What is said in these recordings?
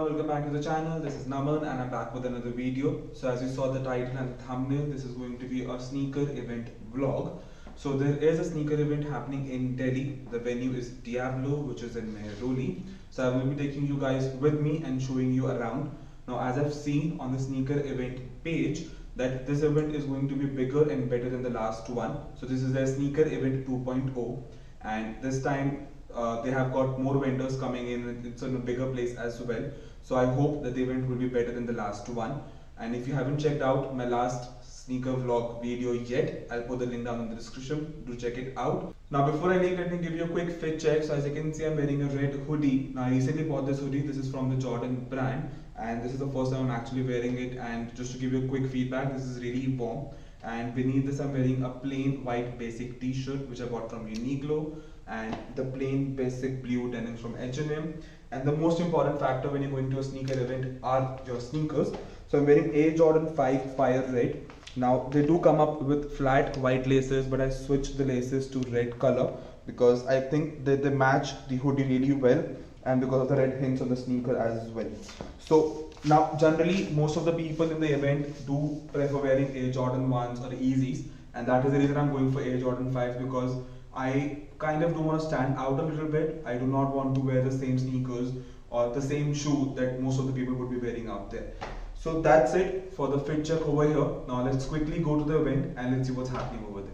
welcome back to the channel. This is Naman and I'm back with another video. So as you saw the title and the thumbnail, this is going to be a sneaker event vlog. So there is a sneaker event happening in Delhi. The venue is Diablo, which is in Mehrauli. So I will be taking you guys with me and showing you around. Now as I've seen on the sneaker event page, that this event is going to be bigger and better than the last one. So this is their sneaker event 2.0, and this time they have got more vendors coming in. It's in a bigger place as well. So I hope that the event will be better than the last one. And if you haven't checked out my last sneaker vlog video yet, I'll put the link down in the description. Do check it out. Now before I leave, let me give you a quick fit check. So as you can see, I'm wearing a red hoodie. Now I recently bought this hoodie. This is from the Jordan brand, and this is the first time I'm actually wearing it. And just to give you a quick feedback, this is really warm. And beneath this, I'm wearing a plain white basic t-shirt which I bought from Uniqlo, and the plain basic blue denim from H&M. And the most important factor when you're going to a sneaker event are your sneakers. So I'm wearing Air Jordan 5 Fire Red. Now they do come up with flat white laces, but I switched the laces to red color because I think that they match the hoodie really well, and because of the red hints on the sneaker as well. So now generally most of the people in the event do prefer wearing Air Jordan 1s or Yeezys, and that is the reason I'm going for Air Jordan 5s, because I kind of do want to stand out a little bit. I do not want to wear the same sneakers or the same shoe that most of the people would be wearing out there. So that's it for the fit check over here. Now let's quickly go to the event and let's see what's happening over there.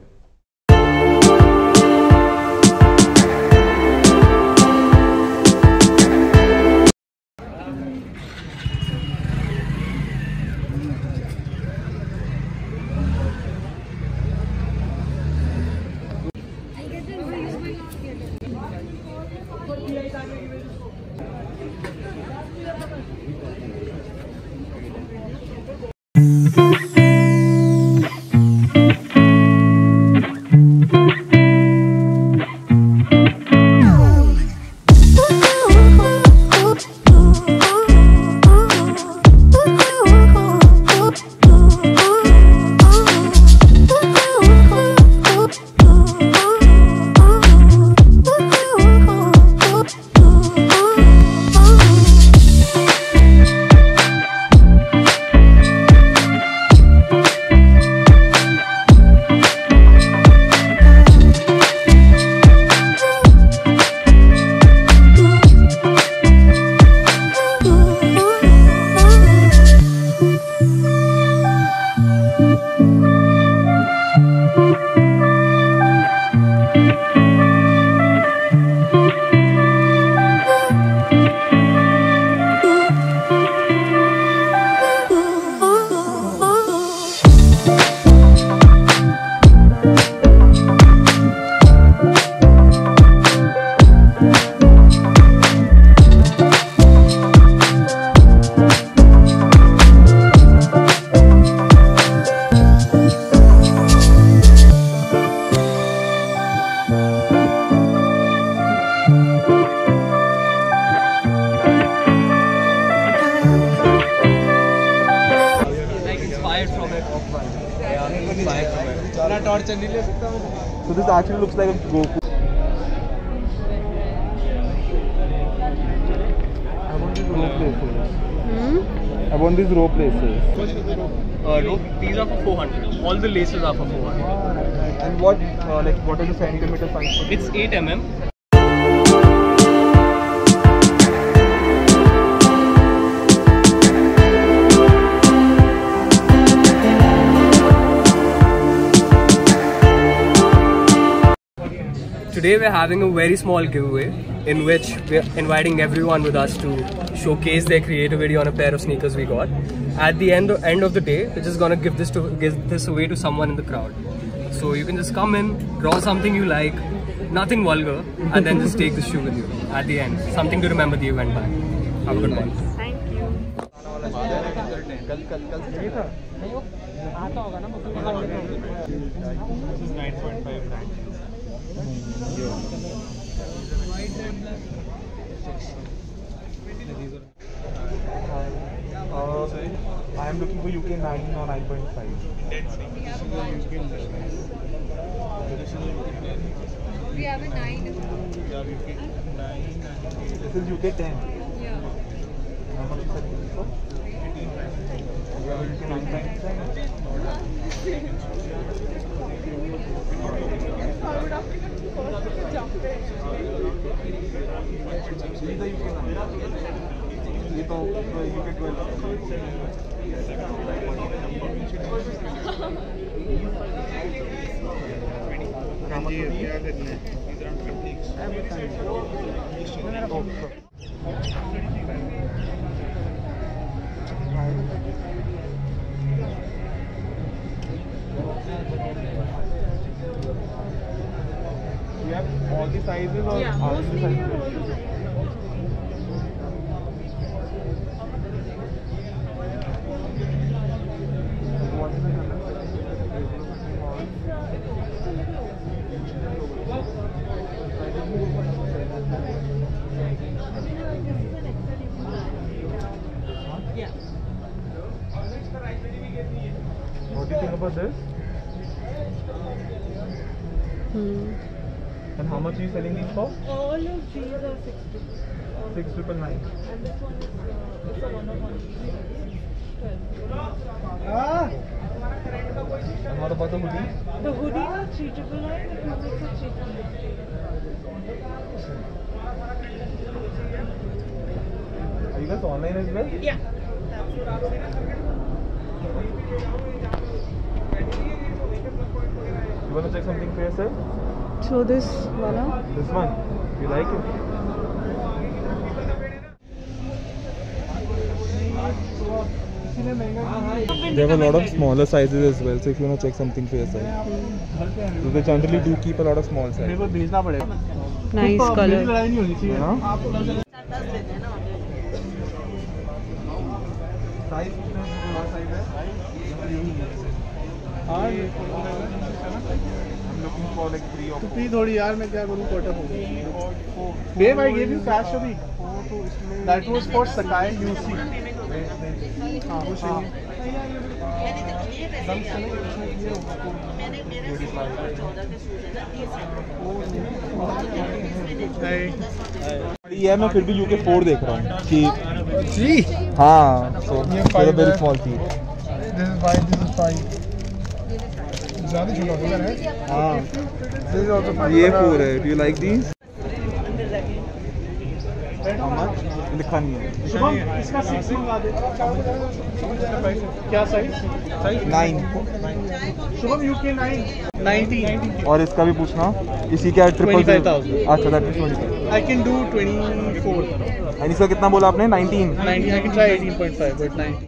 So this actually looks like a Goku. I want these rope laces. I want these rope laces. These are for 400. All the laces are for 400. And what what is the centimeter size? It's 8 mm. Today we're having a very small giveaway in which we're inviting everyone with us to showcase their creativity on a pair of sneakers we got. At the end of the day, we're just gonna give this away to someone in the crowd. So you can just come in, draw something you like, nothing vulgar, and then just take the shoe with you at the end. Something to remember the event by. Have a good one. Thank you. This is 9.5 rank. I am looking for UK 9 or 9.5. We have a 9. This is UK 10. Yeah. much is selling this for? 'You have all the sizes or Yeah, all the mostly we sizes? have all the sizes. What is the color? Yeah. What do you think about this? And how much are you selling these for? All of these are 60. 6,999. And this one is it's a one-of-one. 12. And what about the hoodie? The hoodies are 3,999. The t-shirts are 3,399. Are you guys online as well? Yeah. You want to check something for yourself? So this wala? This one. You like it? They have a lot of smaller sizes as well, so if you want to check something for yourself. So they generally do keep a lot of small sizes. Nice color. Yeah? Size I'm looking for like 3 or 4. Please थोड़ी यार मैं क्या करूँ quarter हो babe I give you cash अभी that was for सकाई यूसी हां वो सही है ये मैं फिर भी यूके 4 देख रहा हूँ कि जी हाँ so ये it's a 5 very है। small feet. This is 5 this is 5 ज्यादा छोटा हो गया है हाँ दिस इज आल्सो 5 ये 4 है. Do you like these? How much? लिखा नहीं है. शुभम इसका 6 मंगा दे क्या साइज 9. शुभम यूके 9 90 और इसका भी पूछना. इसी क्या 25,000. अच्छा that is 25. I can do 24 And इसका कितना बोला आपने? 19. 90 I can try 18.5 but 90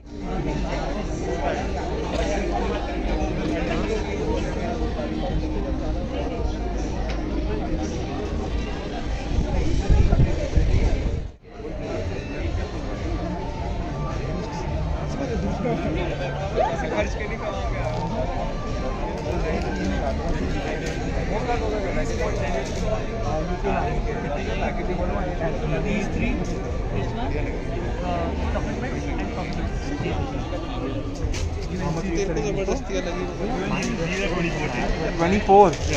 These are 24. 24. So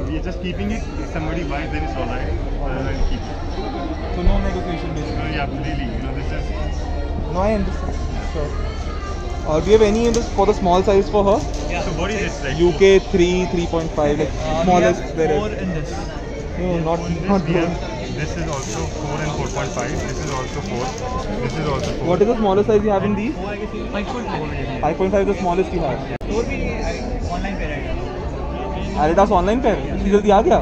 we are just keeping it. If somebody buys, then it's alright. Otherwise, keep it. So no negotiation basically. So yeah, really, this is. No, I understand. Sure. Do you have any in this for the small size for her? So what is this like? UK 3, 3.5, like smallest there is. in this No, not So in not this, we good. have, this is also 4 and 4.5. This is also 4. This is also 4. What is the smallest size you have in these? 5.4 5.5 is the smallest you have. और भी online पे रहेगा Adidas online pair. इतनी जल्दी आ गया?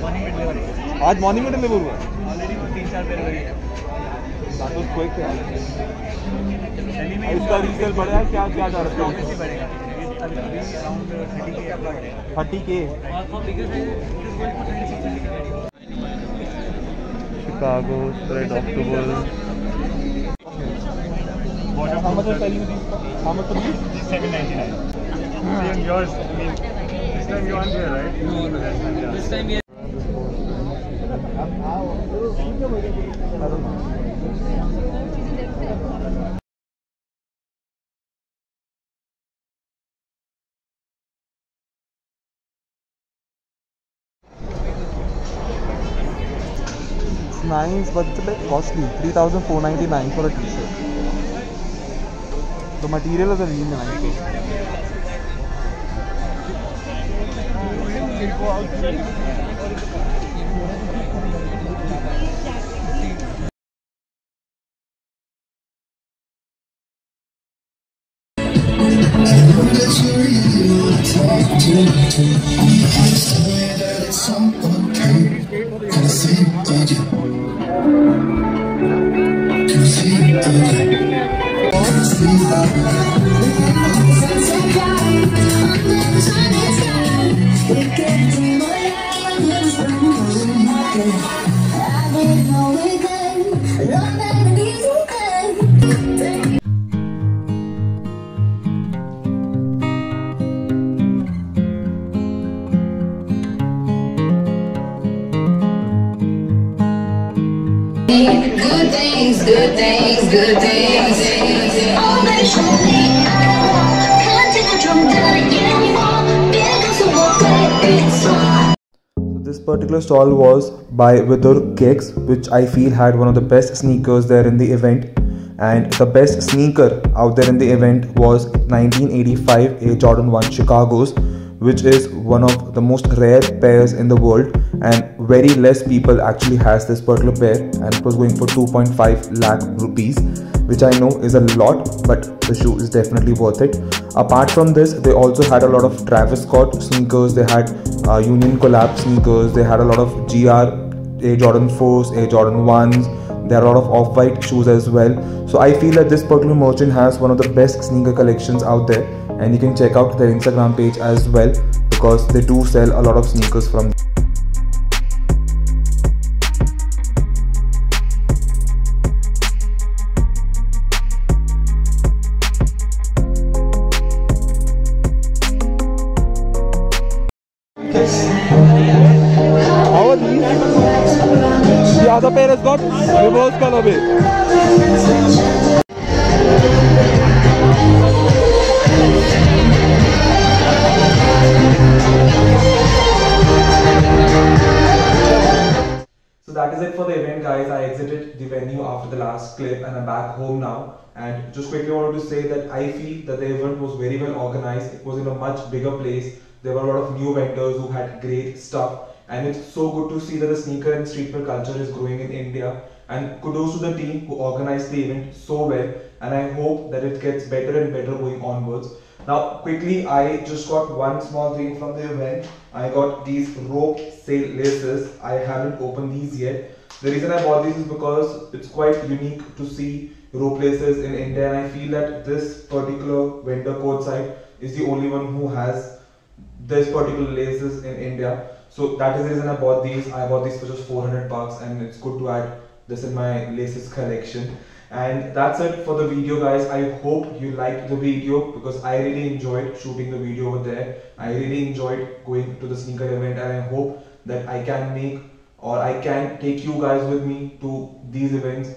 Morning में delivery आज morning में डिलीवर हुआ. ऑलरेडी 3-4 पेयर हुई है That was quick. यार. दिल्ली में इसका रीसेल बढ़ा है क्या क्या जा रहा ऑब्वियसली है? बढ़ेगा अभी अराउंड 30 के अपना बढ़ेगा 30K. और for bigger size it is going for 26 Chicago, Red October. How much are selling these? How much are these? 799. Same yours. I mean, this time you aren't here, right? No. This time ये I don't know. nice, but it's a bit costly. 3,499 for a t-shirt. The material is a really nice. Good things, good things, good things. So this particular stall was by Vidur Cakes, which I feel had one of the best sneakers there in the event. And the best sneaker out there in the event was 1985 Air Jordan 1 Chicago's, which is one of the most rare pairs in the world, and very less people actually has this particular pair, and it was going for 2.5 lakh rupees, which I know is a lot, but the shoe is definitely worth it. Apart from this, they also had a lot of Travis Scott sneakers, they had Union Collab sneakers, they had a lot of GR, Air Jordan 4s, Air Jordan 1s, there are a lot of off-white shoes as well. So I feel that this particular merchant has one of the best sneaker collections out there, and you can check out their Instagram page as well, because they do sell a lot of sneakers from them. How are these? The other pair has got reverse colorway. So that is it for the event, guys. I exited the venue after the last clip and I'm back home now. And just quickly wanted to say that I feel that the event was very well organized. It was in a much bigger place. There were a lot of new vendors who had great stuff. And it's so good to see that the sneaker and streetwear culture is growing in India. And kudos to the team who organized the event so well. And I hope that it gets better and better going onwards. Now quickly, I just got one small thing from the event. I got these rope sail laces. I haven't opened these yet. The reason I bought these is because it's quite unique to see rope laces in India, and I feel that this particular vendor Courtside is the only one who has this particular laces in India. So that is the reason I bought these. I bought these for just 400 bucks, and it's good to add this in my laces collection. And that's it for the video, guys. I hope you liked the video, because I really enjoyed shooting the video over there. I really enjoyed going to the sneaker event, and I hope that I can make, or I can take you guys with me to these events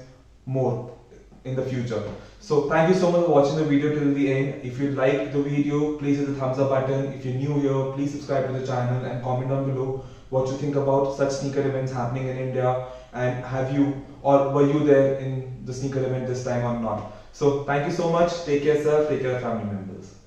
more in the future. So thank you so much for watching the video till the end. If you liked the video, please hit the thumbs up button. If you're new here, please subscribe to the channel and comment down below what you think about such sneaker events happening in India, and have you, or were you there in the sneaker event this time or not. So thank you so much. Take care, sir. Take care of family members.